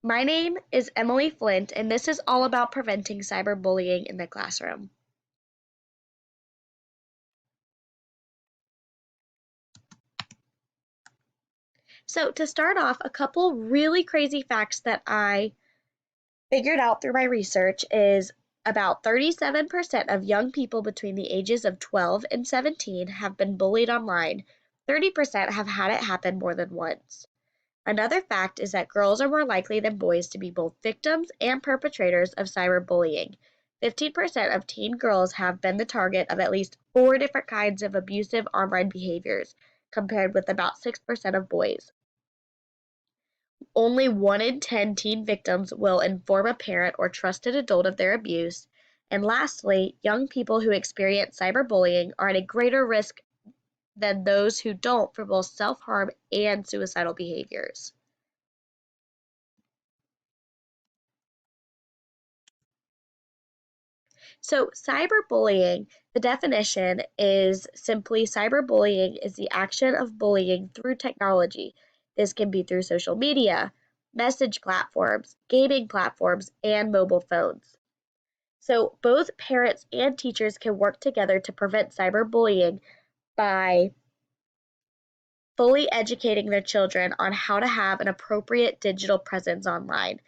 My name is Emily Flint, and this is all about preventing cyberbullying in the classroom. So, to start off, a couple really crazy facts that I figured out through my research is about 37% of young people between the ages of 12 and 17 have been bullied online. 30% have had it happen more than once. Another fact is that girls are more likely than boys to be both victims and perpetrators of cyberbullying. 15% of teen girls have been the target of at least 4 different kinds of abusive online behaviors, compared with about 6% of boys. Only 1 in 10 teen victims will inform a parent or trusted adult of their abuse. And lastly, young people who experience cyberbullying are at a greater risk than those who don't for both self harm and suicidal behaviors. So, cyberbullying, the definition is simply cyberbullying is the action of bullying through technology. This can be through social media, message platforms, gaming platforms, and mobile phones. So, both parents and teachers can work together to prevent cyberbullying by fully educating their children on how to have an appropriate digital presence online.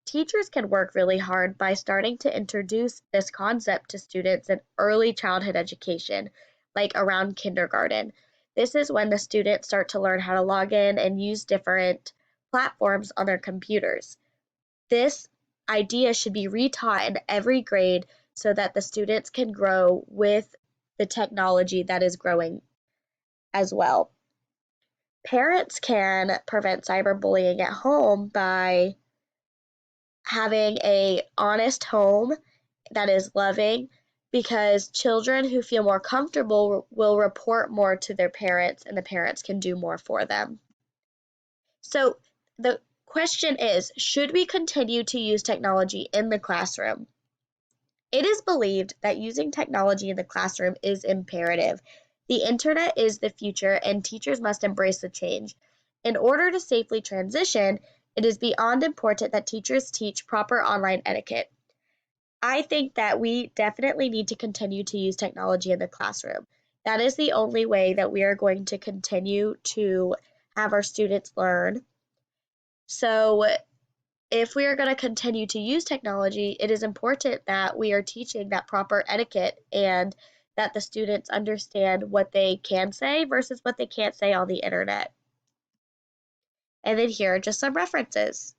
Teachers can work really hard by starting to introduce this concept to students in early childhood education, like around kindergarten. This is when the students start to learn how to log in and use different platforms on their computers. This idea should be retaught in every grade so that the students can grow with the technology that is growing as well. Parents can prevent cyberbullying at home by having a honest home that is loving, because children who feel more comfortable will report more to their parents and the parents can do more for them. So the question is, should we continue to use technology in the classroom? It is believed that using technology in the classroom is imperative. The internet is the future, and teachers must embrace the change. In order to safely transition, it is beyond important that teachers teach proper online etiquette. I think that we definitely need to continue to use technology in the classroom. That is the only way that we are going to continue to have our students learn. So, if we are going to continue to use technology, it is important that we are teaching that proper etiquette and that the students understand what they can say versus what they can't say on the internet. And then here are just some references.